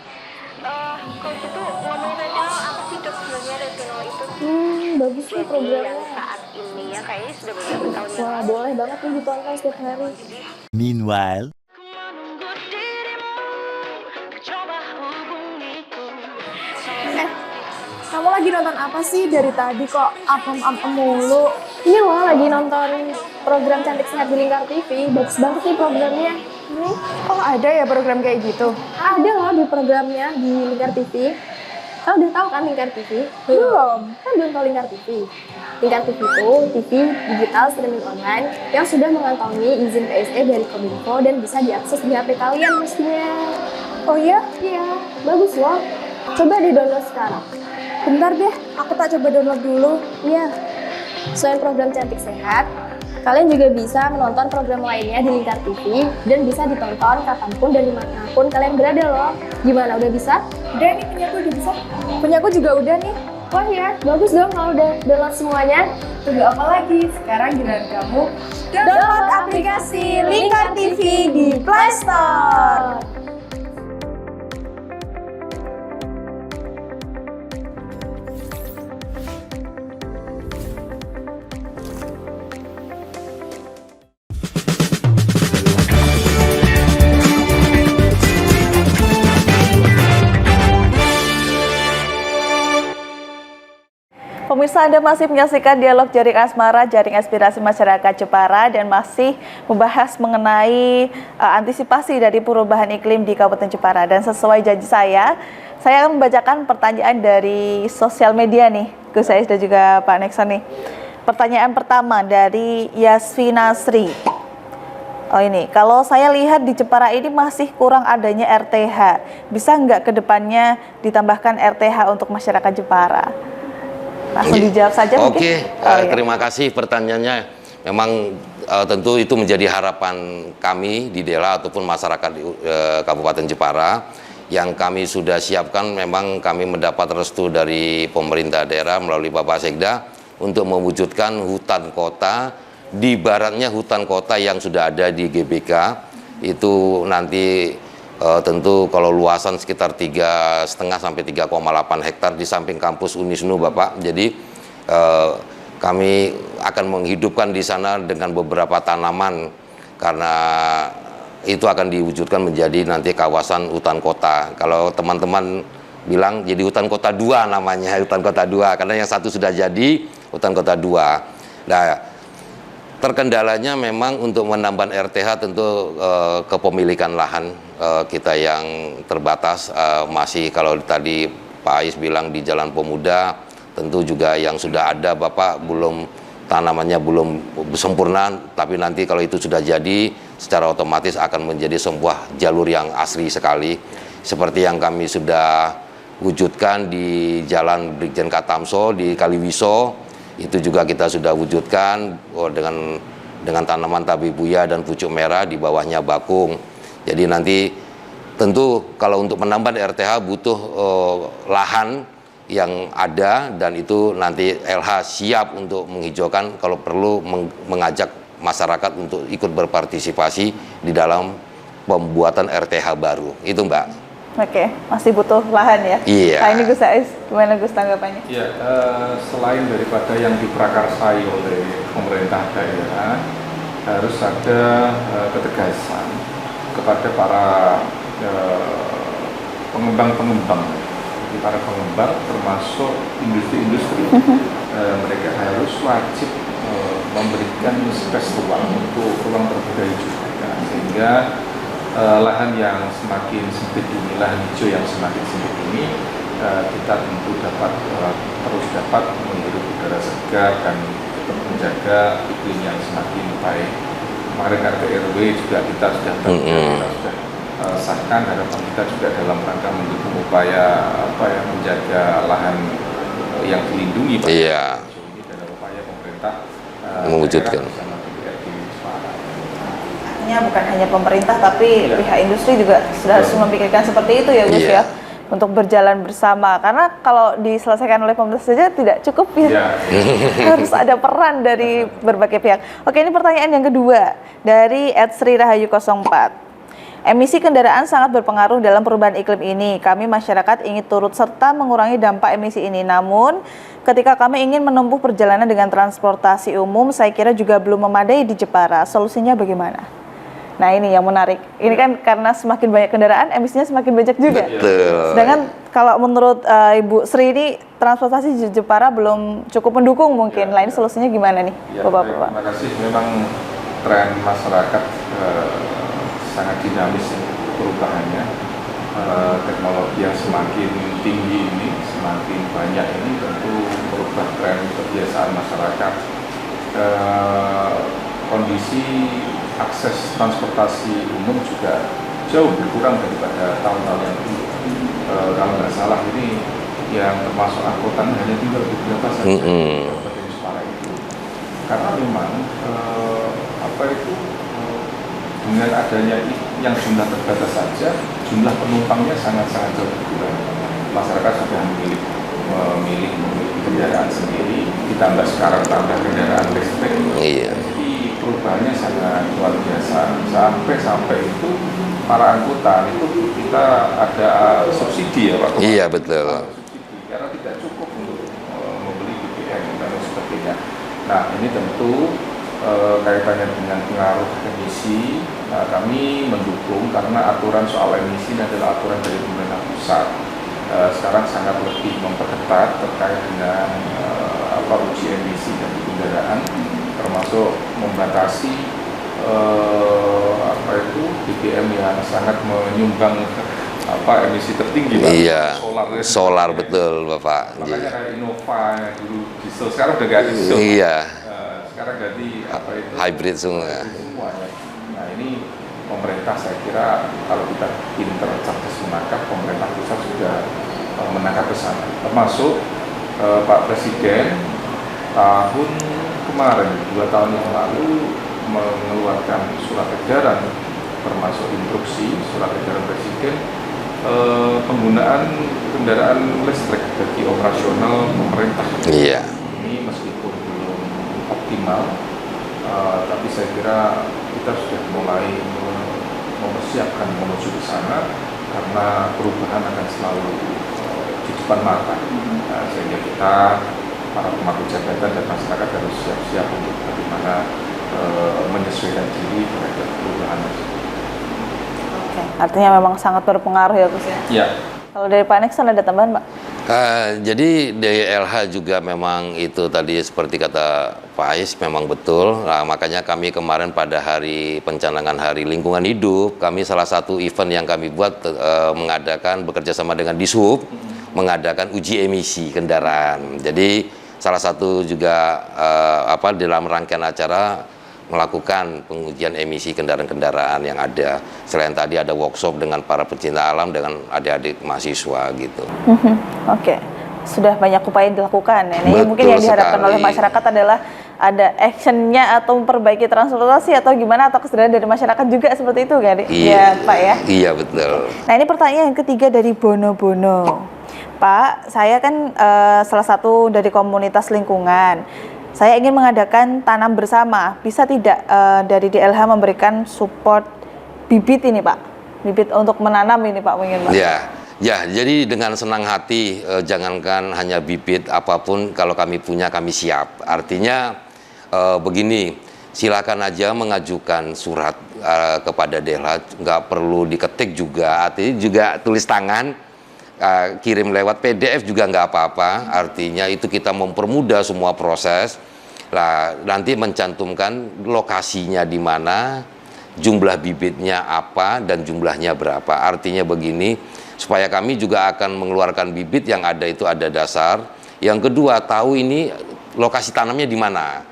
coach itu ngomongin retinol apa sih dok sebenarnya retinol itu? Bagus sih programnya. Yang saat ini ya kayaknya sudah beberapa tahun yang Wah, lalu. boleh banget nih ditonton setiap hari. Meanwhile, Kamu lagi nonton apa sih dari tadi kok apem-apem mulu? Ini loh lagi nonton program Cantik Sehat di Lingkar TV. Bagus banget nih programnya. Oh ada ya program kayak gitu? Ada loh di programnya di Lingkar TV. Kau udah tahu kan Lingkar TV? Belum. Kan belum tahu Lingkar TV. Lingkar TV itu TV digital streaming online yang sudah mengantongi izin PSE dari Kominfo dan bisa diakses di HP kalian mestinya. Oh iya? Iya, bagus loh. Coba di-download sekarang. Bentar deh, aku tak coba download dulu. Iya. Selain program Cantik Sehat, kalian juga bisa menonton program lainnya di Lingkar TV dan bisa ditonton kapanpun dan dimanapun kalian berada loh. Gimana, udah bisa? Udah nih, punyaku udah bisa. Punyaku juga udah nih. Wah ya, bagus dong kalau udah download semuanya. Tunggu apa lagi? Sekarang giliran kamu download aplikasi Lingkar TV di Play Store. Pemirsa, Anda masih menyaksikan dialog Jaring Asmara, Jaring Aspirasi Masyarakat Jepara, dan masih membahas mengenai antisipasi dari perubahan iklim di Kabupaten Jepara. Dan sesuai janji saya akan membacakan pertanyaan dari sosial media nih, Gus Ais dan juga Pak Nexon nih. Pertanyaan pertama dari Yasvina Sri. Oh ini, kalau saya lihat di Jepara ini masih kurang adanya RTH. Bisa nggak ke depannya ditambahkan RTH untuk masyarakat Jepara? Langsung dijawab saja mungkin. Oke, terima kasih pertanyaannya. Memang tentu itu menjadi harapan kami di Dela ataupun masyarakat di Kabupaten Jepara. Yang kami sudah siapkan, memang kami mendapat restu dari pemerintah daerah melalui Bapak Sekda untuk mewujudkan hutan kota, di baratnya hutan kota yang sudah ada di GBK. Itu nanti tentu kalau luasan sekitar 3,5 sampai 3,8 hektar di samping kampus Unisnu, Bapak. Jadi kami akan menghidupkan di sana dengan beberapa tanaman karena itu akan diwujudkan menjadi nanti kawasan hutan kota. Kalau teman-teman bilang jadi hutan kota 2 namanya, hutan kota 2 karena yang satu sudah jadi hutan kota 2. Nah, terkendalanya memang untuk menambah RTH tentu kepemilikan lahan kita yang terbatas, masih kalau tadi Pak Ais bilang di Jalan Pemuda tentu juga yang sudah ada Bapak belum, tanamannya belum sempurna, tapi nanti kalau itu sudah jadi secara otomatis akan menjadi sebuah jalur yang asri sekali seperti yang kami sudah wujudkan di Jalan Brigjen Katamso di Kaliwiso. Itu juga kita sudah wujudkan dengan tanaman tabebuya dan pucuk merah, di bawahnya bakung. Jadi nanti tentu kalau untuk menambah RTH butuh lahan yang ada, dan itu nanti LH siap untuk menghijaukan kalau perlu mengajak masyarakat untuk ikut berpartisipasi di dalam pembuatan RTH baru. Itu Mbak. Oke, masih butuh lahan ya? Iya. Nah ini Gus Ais, gimana Gus tanggapannya? Ya, selain daripada yang diprakarsai oleh pemerintah daerah, harus ada ketegasan kepada para pengembang-pengembang. Jadi para pengembang termasuk industri-industri, mereka harus wajib memberikan space ruang untuk ruang terbuka hijau mereka, sehingga lahan yang semakin sempit ini, lahan hijau yang semakin sempit ini, kita tentu terus dapat menghirup udara segar dan tetap menjaga iklim yang semakin baik. Kemarin RT RW juga kita sudah sahkan, harapan kita juga dalam rangka mendukung upaya menjaga lahan yang dilindungi Pak. Iya. Ini dalam upaya pemerintah mewujudkan. Bukan hanya pemerintah tapi pihak industri juga sudah harus memikirkan seperti itu ya Gus ya, untuk berjalan bersama, karena kalau diselesaikan oleh pemerintah saja tidak cukup ya. Harus ada peran dari berbagai pihak. Oke, ini pertanyaan yang kedua dari @Sri Rahayu 04. Emisi kendaraan sangat berpengaruh dalam perubahan iklim ini. Kami masyarakat ingin turut serta mengurangi dampak emisi ini. Namun, ketika kami ingin menempuh perjalanan dengan transportasi umum, saya kira juga belum memadai di Jepara. Solusinya bagaimana? Nah ini yang menarik. Ini kan karena semakin banyak kendaraan, emisinya semakin banyak juga. Betul. Sedangkan kalau menurut Ibu Sri ini, transportasi di Jepara belum cukup mendukung mungkin. Nah ini solusinya gimana nih, Bapak-Bapak? Terima kasih. Memang tren masyarakat sangat dinamis ya, perubahannya. Teknologi yang semakin tinggi ini, semakin banyak ini tentu merubah tren kebiasaan masyarakat. Kondisi akses transportasi umum juga jauh berkurang daripada tahun-tahun yang dulu. Kalau nggak salah ini yang termasuk angkutan hanya tinggal beberapa saja Kabupaten Jepara itu. Karena memang dengan adanya yang jumlah terbatas saja, jumlah penumpangnya sangat-sangat jauh berkurang. Masyarakat sudah memilih kendaraan sendiri, ditambah sekarang tambah kendaraan listrik. Iya. Perubahannya sangat luar biasa, sampai itu para angkutan itu kita ada subsidi ya Pak. Iya betul. Subsidi, karena tidak cukup untuk membeli BBM dan sebagainya. Nah ini tentu kaitannya dengan pengaruh emisi. Nah, kami mendukung karena aturan soal emisi ini adalah aturan dari pemerintah pusat. Sekarang sangat lebih memperketat terkait dengan uji emisi dari kendaraan, termasuk membatasi BBM yang sangat menyumbang emisi tertinggi Pak. Iya. Solar betul Bapak. Makanya kayak Innova dulu diesel, sekarang udah nggak diesel. Iya. Sekarang jadi hybrid semua. Nah ini pemerintah saya kira kalau kita pinter cerdas menangkap, pemerintah pusat sudah menangkap ke sana. Termasuk Pak Presiden tahun kemarin, 2 tahun yang lalu mengeluarkan surat edaran, termasuk instruksi surat edaran Presiden penggunaan kendaraan listrik bagi operasional pemerintah. Iya. Ini meskipun belum optimal, tapi saya kira kita sudah mulai mempersiapkan menuju ke sana karena perubahan akan selalu di depan mata. Sehingga kita para pemangku jabatan dan masyarakat harus siap-siap untuk bagaimana menyesuaikan diri terhadap perubahan tersebut. Oke, artinya memang sangat berpengaruh ya Gus ya? Iya. Kalau dari Pak Nexon ada tambahan Pak? Jadi DLH juga memang itu tadi seperti kata Pak Ais memang betul. Nah, makanya kami kemarin pada hari pencanangan Hari Lingkungan Hidup, kami salah satu event yang kami buat mengadakan bekerja sama dengan Dishub, mengadakan uji emisi kendaraan. Jadi salah satu juga dalam rangkaian acara melakukan pengujian emisi kendaraan-kendaraan yang ada. Selain tadi ada workshop dengan para pecinta alam dengan adik-adik mahasiswa gitu. Oke, sudah banyak upaya dilakukan. Ini mungkin yang diharapkan oleh masyarakat adalah ada actionnya atau memperbaiki transportasi atau gimana, atau kesadaran dari masyarakat juga seperti itu kan? Iya Pak ya? Iya betul. Nah ini pertanyaan yang ketiga dari Bono. Pak, saya kan salah satu dari komunitas lingkungan. Saya ingin mengadakan tanam bersama. Bisa tidak dari DLH memberikan support bibit ini Pak, bibit untuk menanam ini Pak mungkin Pak. Ya, jadi dengan senang hati, jangankan hanya bibit, apapun kalau kami punya kami siap. Artinya begini, silakan aja mengajukan surat kepada Delhat, nggak perlu diketik juga, artinya juga tulis tangan, kirim lewat PDF juga nggak apa-apa. Artinya itu kita mempermudah semua proses. Lah, nanti mencantumkan lokasinya di mana, jumlah bibitnya apa, dan jumlahnya berapa. Artinya begini, supaya kami juga akan mengeluarkan bibit yang ada itu ada dasar. Yang kedua, tahu ini lokasi tanamnya di mana.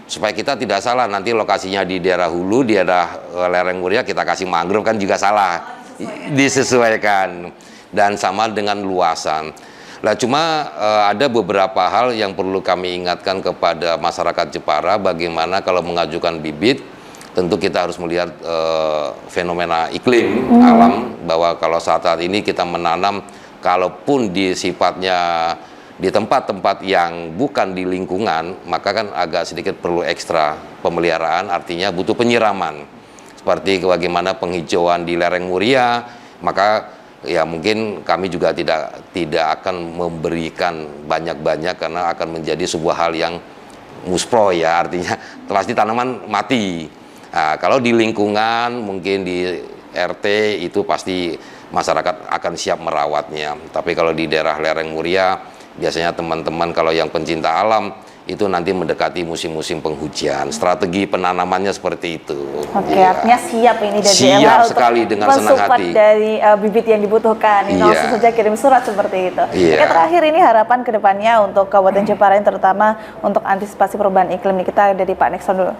Supaya kita tidak salah, nanti lokasinya di daerah hulu, di daerah lereng Muria kita kasih mangrove kan juga salah. Disesuaikan. Dan sama dengan luasan. Nah, cuma ada beberapa hal yang perlu kami ingatkan kepada masyarakat Jepara, bagaimana kalau mengajukan bibit, tentu kita harus melihat fenomena iklim alam, bahwa kalau saat ini kita menanam, kalaupun di sifatnya di tempat-tempat yang bukan di lingkungan, maka kan agak sedikit perlu ekstra pemeliharaan, artinya butuh penyiraman. Seperti bagaimana penghijauan di lereng Muria, maka ya mungkin kami juga tidak akan memberikan banyak-banyak karena akan menjadi sebuah hal yang muspro ya, artinya pasti tanaman mati. Nah, kalau di lingkungan mungkin di RT itu pasti masyarakat akan siap merawatnya. Tapi kalau di daerah lereng Muria, biasanya teman-teman kalau yang pencinta alam itu nanti mendekati musim-musim penghujan. Strategi penanamannya seperti itu. Oke, artinya siap ini dari siap sekali dengan senang hati dari bibit yang dibutuhkan. Ini langsung saja kirim surat seperti itu. Oke, terakhir ini harapan kedepannya untuk Kabupaten Jepara, terutama untuk antisipasi perubahan iklim. Kita dari Pak Nixon dulu.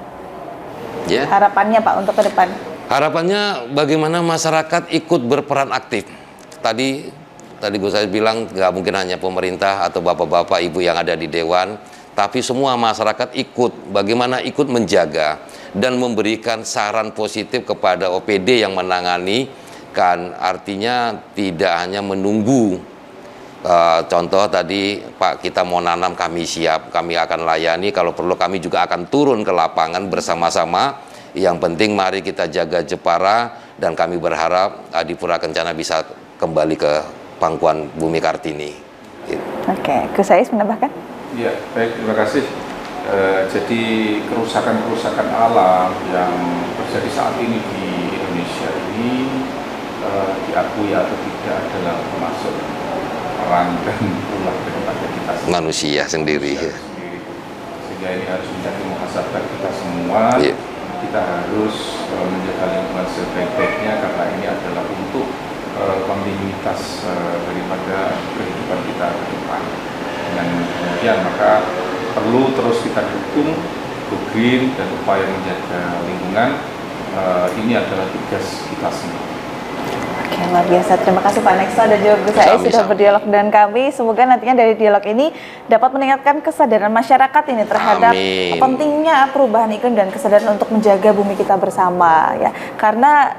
Harapannya Pak untuk ke depan. Harapannya bagaimana masyarakat ikut berperan aktif. Tadi gue saya bilang nggak mungkin hanya pemerintah atau bapak-bapak ibu yang ada di dewan, tapi semua masyarakat ikut. Bagaimana ikut menjaga dan memberikan saran positif kepada OPD yang menangani, kan artinya tidak hanya menunggu. Contoh tadi Pak, kita mau nanam, kami siap, kami akan layani, kalau perlu kami juga akan turun ke lapangan bersama-sama. Yang penting mari kita jaga Jepara, dan kami berharap Adipura Kencana bisa kembali ke pangkuan Bumi Kartini. Oke, Gus Ais menambahkan? Ya, baik, terima kasih. Jadi kerusakan-kerusakan alam yang terjadi saat ini di Indonesia ini diakui atau tidak adalah termasuk peran dan ulah daripada kita sendiri. Manusia sendiri. Sehingga ini harus menjadi muhasabah kita semua. Kita harus menjaga lingkungan sebaik-baiknya, karena ini adalah untuk kontinuitas daripada kehidupan kita ke depan. Dengan demikian maka perlu terus kita dukung Go Green dan upaya menjaga lingkungan. Ini adalah tugas kita semua. Oke, luar biasa. Terima kasih Pak Nexo dan juga Gus Ais sudah berdialog dengan kami. Semoga nantinya dari dialog ini dapat meningkatkan kesadaran masyarakat ini terhadap pentingnya perubahan iklim dan kesadaran untuk menjaga bumi kita bersama ya. Karena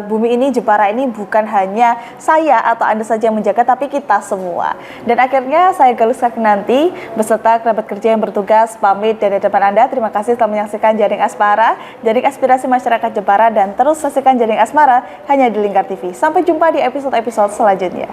bumi ini, Jepara ini bukan hanya saya atau Anda saja yang menjaga, tapi kita semua. Dan akhirnya saya Galus Saknanti beserta kerabat kerja yang bertugas pamit dari depan Anda. Terima kasih telah menyaksikan Jaring Asmara, Jaring Aspirasi Masyarakat Jepara, dan terus saksikan Jaring Asmara hanya di Lingkar TV. Sampai jumpa di episode-episode selanjutnya.